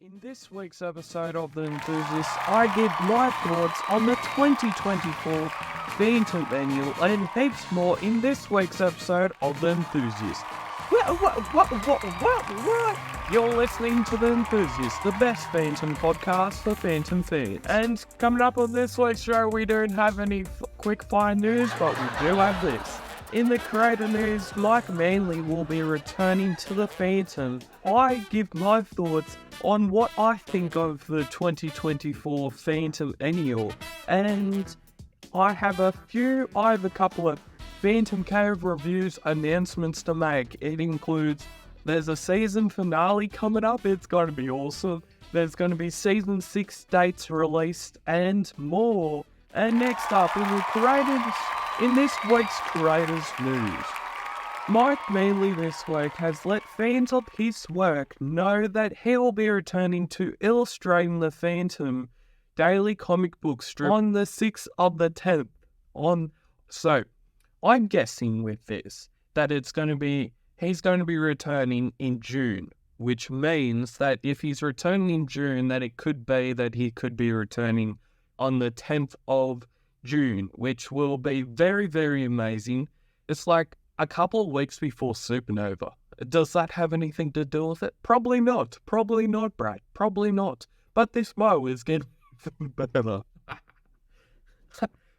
In this week's episode of The Enthusiast, I give my thoughts on the 2024 Phantom Annual and heaps more in this week's episode of The Enthusiast. What? You're listening to The Enthusiast, the best Phantom podcast for Phantom fans. And coming up on this week's show, we don't have any quick fire news, but we do have this. In the creator news, Mike Manley will be returning to the Phantom. I give my thoughts on what I think of the 2024 Phantom Annual, and I have a couple of Phantom Cave reviews announcements to make. It includes, there's a season finale coming up, it's going to be awesome. There's going to be season 6 dates released and more. And next up in this week's creators news, Mike Manley this week has let fans of his work know that he will be returning to illustrating the Phantom daily comic book strip on the 6th of the 10th. So, I'm guessing with this that he's going to be returning in June, which means that if he's returning in June, that it could be that he could be returning on the 10th of June, which will be very, very amazing. It's like a couple of weeks before Supernova. Does that have anything to do with it? Probably not, Brad. Probably not. But this Mo is getting better.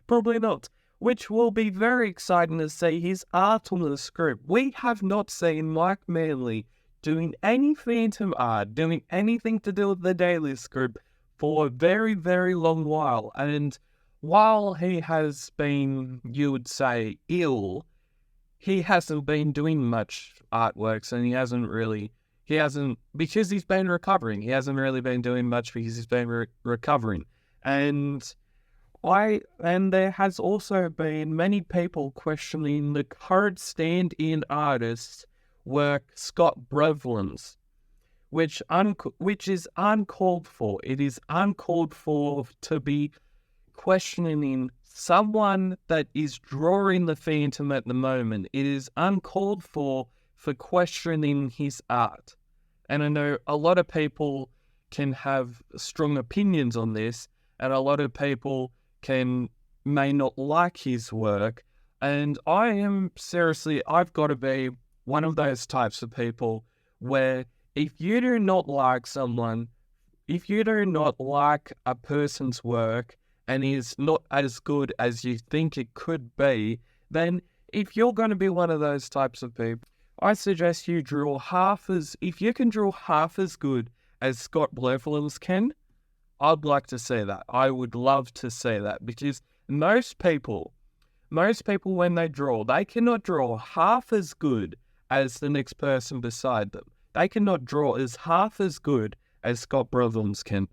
Probably not. Which will be very exciting to see his art on the script. We have not seen Mike Manley doing any Phantom art, doing anything to do with the daily script for a very, very long while. And while he has been, you would say, ill, he hasn't been doing much artworks, and because he's been recovering. He hasn't really been doing much because he's been recovering. And there has also been many people questioning the current stand-in artist's work, Scott Brevlin's, which is uncalled for. It is uncalled for to be questioning someone that is drawing the Phantom at the moment. It is uncalled for questioning his art. And I know a lot of people can have strong opinions on this, and a lot of people may not like his work. And I've got to be one of those types of people where if you do not like a person's work, and is not as good as you think it could be, then if you're going to be one of those types of people, I suggest you if you can draw half as good as Scott Blevlin's can, I'd like to see that. I would love to see that, because most people when they draw, they cannot draw half as good as the next person beside them. They cannot draw as half as good as Scott Brevlin's can.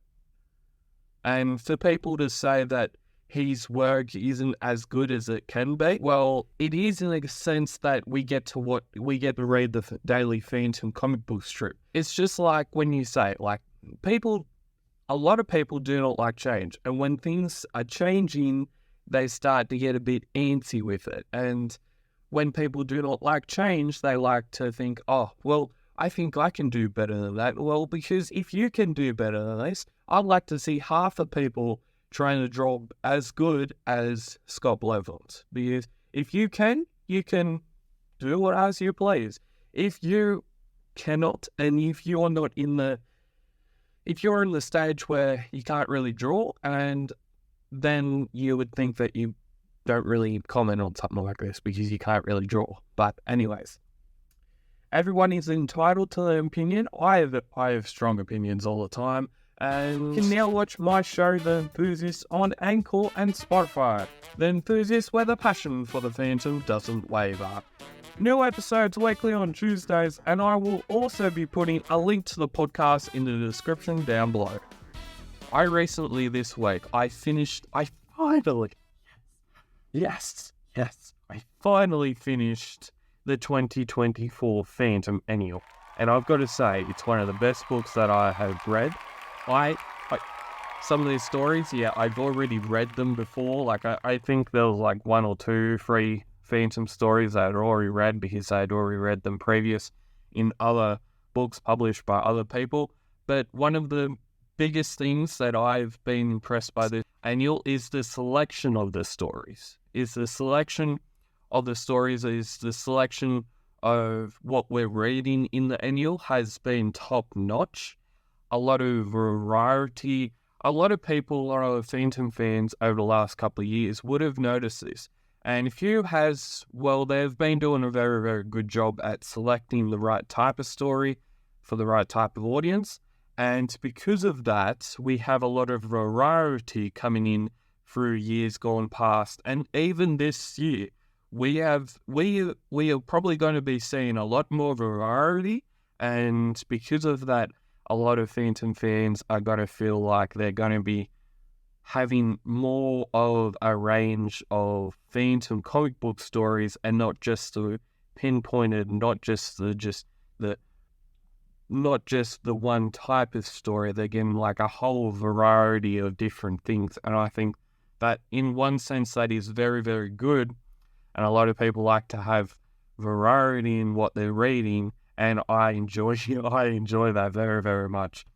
And for people to say that his work isn't as good as it can be, well, it is in a sense that we get to read the daily Phantom comic book strip. It's just like when you say, a lot of people do not like change. And when things are changing, they start to get a bit antsy with it. And when people do not like change, they like to think, oh, well, I think I can do better than that. Well, because if you can do better than this, I'd like to see half the people trying to draw as good as Scott Blevlin's. Because if you can do it as you please. If you cannot, and if you're in the stage where you can't really draw, and then you would think that you don't really comment on something like this because you can't really draw. But anyways, everyone is entitled to their opinion. I have strong opinions all the time. And you can now watch my show, The Enthusiast, on Anchor and Spotify. The Enthusiast, where the passion for the Phantom doesn't waver. New episodes weekly on Tuesdays, and I will also be putting a link to the podcast in the description down below. I finally finished the 2024 Phantom Annual. And I've got to say, it's one of the best books that I have read. Some of these stories, I've already read them before. I think there was like 1 or 2 free Phantom stories I had already read because I had already read them previous in other books published by other people. But one of the biggest things that I've been impressed by this annual is the selection of the stories. Is the selection of what we're reading in the annual has been top notch. A lot of variety. A lot of people, a lot of Phantom fans over the last couple of years would have noticed this. And they've been doing a very, very good job at selecting the right type of story for the right type of audience. And because of that, we have a lot of variety coming in through years gone past. And even this year, we are probably going to be seeing a lot more variety. And because of that, a lot of Phantom fans are going to feel like they're going to be having more of a range of Phantom comic book stories, and not just the pinpointed, not just the one type of story. They're getting like a whole variety of different things. And I think that in one sense that is very, very good. And a lot of people like to have variety in what they're reading. And I enjoy that very, very much.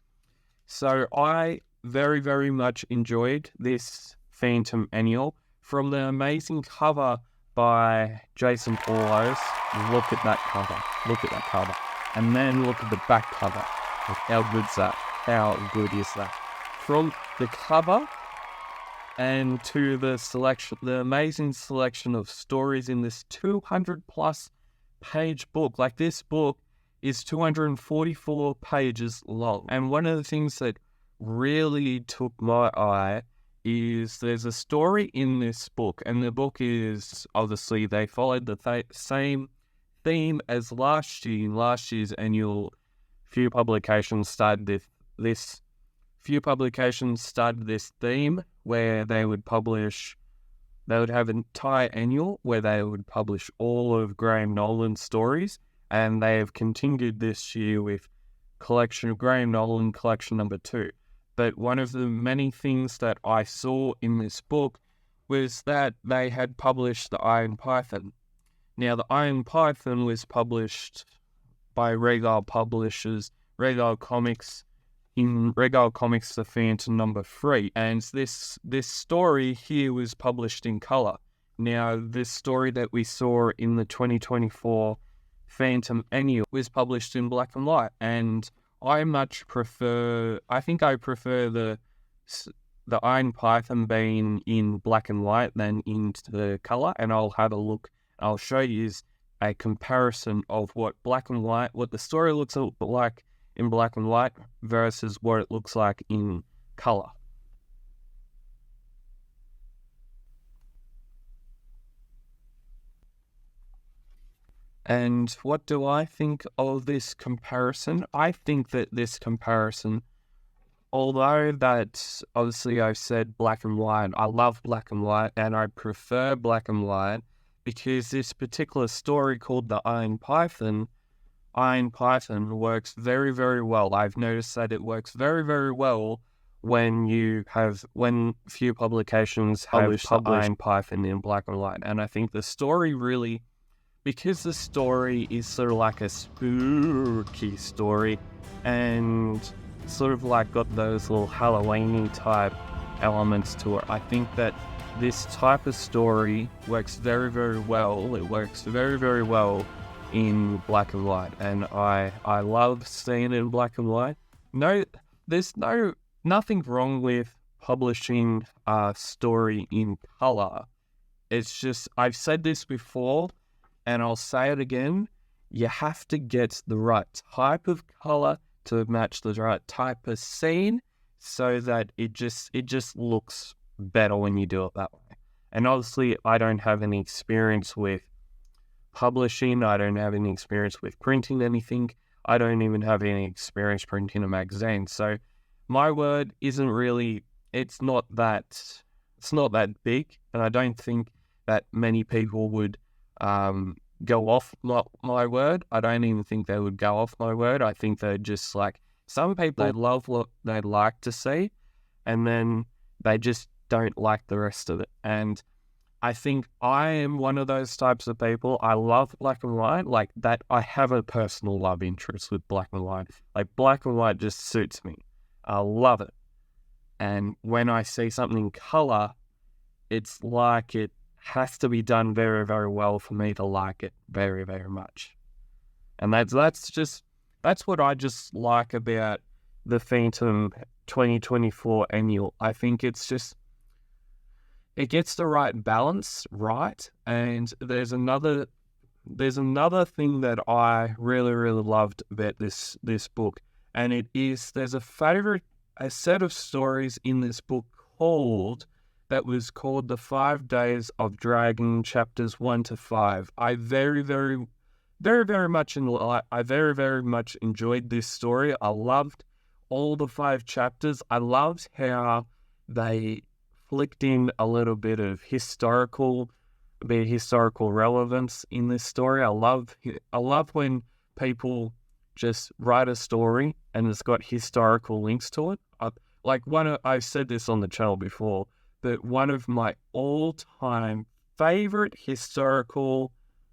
So I very, very much enjoyed this Phantom Annual. From the amazing cover by Jason Orlos, look at that cover. And then look at the back cover. How good's that? How good is that? From the cover and to the amazing selection of stories in this 200 plus page book. Like, this book is 244 pages long. And one of the things that really took my eye is there's a story in this book, and the book is, obviously, they followed the same theme as last year. In last year's annual, few publications started this theme where they would have an entire annual where they would publish all of Graham Nolan's stories. And they have continued this year with collection of Graham Nolan, collection number 2. But one of the many things that I saw in this book was that they had published the Iron Python. Now, the Iron Python was published by Regal Publishers, Regal Comics, in Regal Comics The Phantom number 3. And this story here was published in colour. Now, this story that we saw in the 2024 Phantom Annual was published in black and white, and I prefer the Iron Python being in black and white than in the colour. And I'll have a look. I'll show you a comparison of what the story looks like in black and white versus what it looks like in colour. And what do I think of this comparison? I think that this comparison, although that obviously I've said black and white, I love black and white and I prefer black and white because this particular story called the Iron Python works very, very well. I've noticed that it works very, very well when few publications have published the Iron Python in black and white. And I think the story really, because the story is sort of like a spooky story and sort of like got those little Halloween type elements to it, I think that this type of story works very, very well. It works very, very well in black and white, and I love seeing it in black and white. No, there's nothing wrong with publishing a story in color. It's just, I've said this before, and I'll say it again, you have to get the right type of color to match the right type of scene so that it just looks better when you do it that way. And obviously, I don't have any experience with publishing. I don't have any experience with printing anything. I don't even have any experience printing a magazine. So my word isn't really, it's not that big, and I don't think that many people would go off my word. I don't even think they would go off my word. I think they're just like, some people, they love what they'd like to see, and then they just don't like the rest of it. And I think I am one of those types of people. I love black and white, like that. I have a personal love interest with black and white. Like black and white just suits me. I love it. And when I see something in color, it's like it has to be done very, very well for me to like it very, very much. And that's what I just like about the Phantom 2024 annual. I think it gets the right balance right. And there's another thing that I really, really loved about this book, and it is there's a set of stories in this book that was called The 5 Days of Dragon, chapters 1 to 5. I very, very, very, very much enjoyed this story. I loved all the 5 chapters. I loved how they flicked in a little bit of historical relevance in this story. I love when people just write a story and it's got historical links to it. I've said this on the channel before, but one of my all-time favorite historical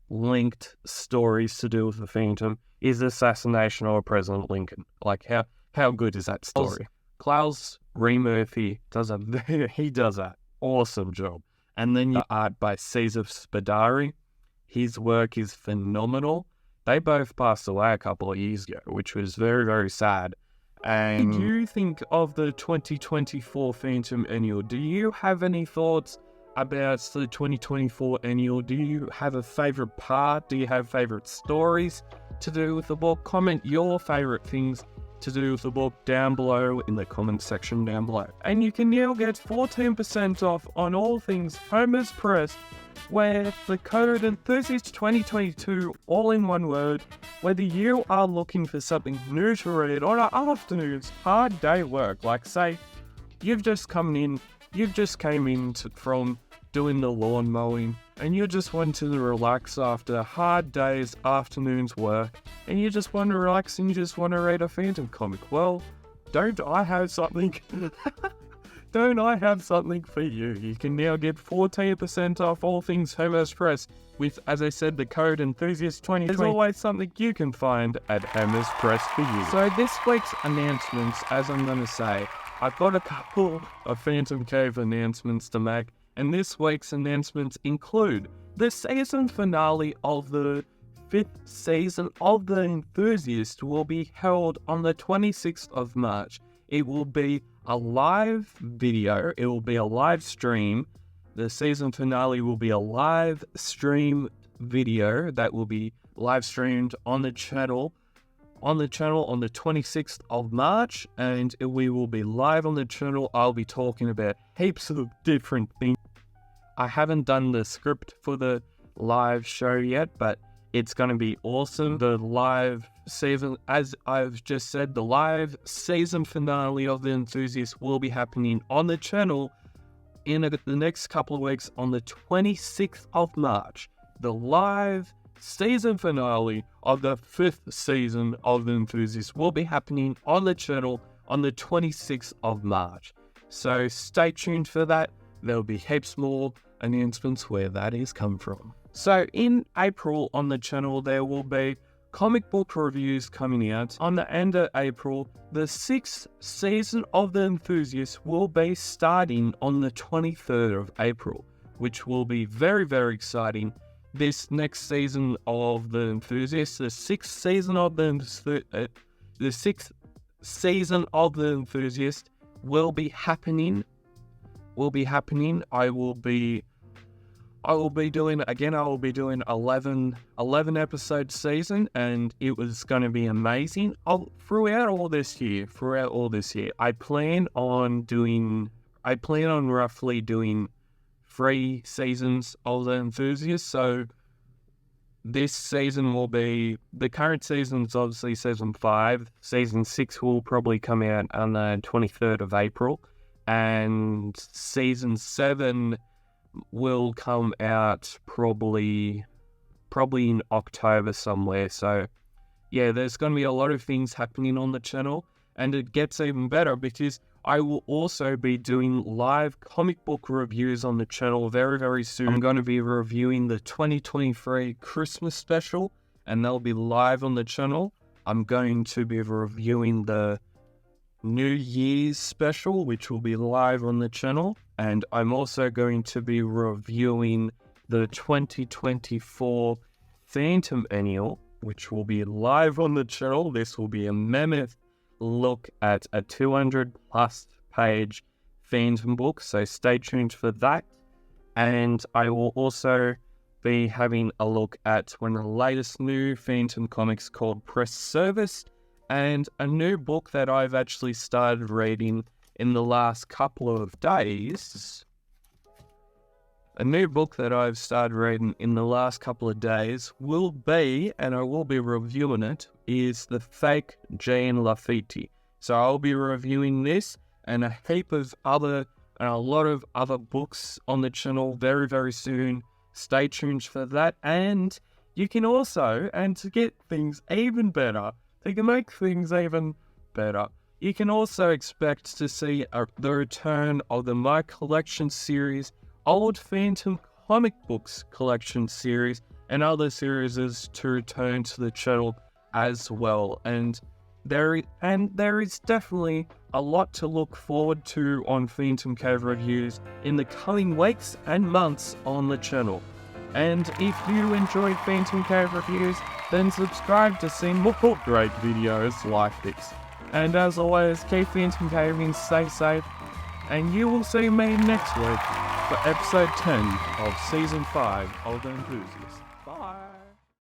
linked stories to do with the Phantom is the assassination of President Lincoln. Like how good is that story? Klaus Murphy does an awesome job. And then you art by Cesar Spadari. His work is phenomenal. They both passed away a couple of years ago, which was very, very sad. And what do you think of the 2024 Phantom Annual? Do you have any thoughts about the 2024 Annual? Do you have a favorite part? Do you have favorite stories to do with the book? Comment your favorite things to do with the book down below in the comment section down below. And you can now get 14% off on all things Homer's Press with the code Enthusiast 2022, all in one word. Whether you are looking for something new to read on an afternoon's hard day work, like say you've just came in from doing the lawn mowing and you just want to relax after a hard day's afternoon's work and you just want to relax and you just want to read a Phantom comic. Well, don't I have something? Don't I have something for you? You can now get 14% off all things Homer's Press with, as I said, the code Enthusiast2020. There's always something you can find at Homer's Press for you. So this week's announcements, as I'm going to say, I've got a couple of Phantom Cave announcements to make, and this week's announcements include the season finale of the 5th season of The Enthusiast will be held on the 26th of March. It will be a live video. It will be a live stream. The season finale will be a live stream video that will be live streamed on the channel on the 26th of March, and we will be live on the channel. I'll be talking about heaps of different things. I haven't done the script for the live show yet, but it's going to be awesome. The live season, as I've just said, the live season finale of The Enthusiast will be happening on the channel in the next couple of weeks on the 26th of March. The live season finale of the 5th season of The Enthusiast will be happening on the channel on the 26th of March. So stay tuned for that. There'll be heaps more announcements where that is come from. So in April on the channel, there will be comic book reviews coming out. On the end of April, the 6th season of The Enthusiast will be starting on the 23rd of April, which will be very, very exciting. This next season of The Enthusiast, the 6th season of the 6th season of The Enthusiast will be happening. I will be doing 11 episode season, and it was going to be amazing. Throughout all this year, I plan on roughly doing 3 seasons of The Enthusiast. So this season will be, the current season is obviously season 5. Season 6 will probably come out on the 23rd of April, and season 7 will come out probably in October somewhere. So yeah, there's going to be a lot of things happening on the channel, And it gets even better because I will also be doing live comic book reviews on the channel very, very soon. I'm going to be reviewing the 2023 Christmas special, and they'll be live on the channel. I'm going to be reviewing the New Year's special, which will be live on the channel. And I'm also going to be reviewing the 2024 Phantom Annual, which will be live on the channel. This will be a mammoth look at a 200 plus page Phantom book, so stay tuned for that. And I will also be having a look at one of the latest new Phantom comics called Press Service, and a new book that I've actually started reading in the last couple of days. A new book that I've started reading in the last couple of days will be, and I will be reviewing it, is The Fake Jean Lafitte. So I'll be reviewing this and a heap of other, and a lot of other books on the channel very, very soon. Stay tuned for that. And you can also, and to get things even better, to make things even better, you can also expect to see the return of the My Collection series, Old Phantom comic books collection series, and other series to return to the channel as well. And there is definitely a lot to look forward to on Phantom Cave Reviews in the coming weeks and months on the channel. And if you enjoyed Phantom Cave Reviews, then subscribe to see more great videos like this. And as always, keep Phantom Caving, stay safe, and you will see me next week for episode 10 of season 5 of Enthusiast.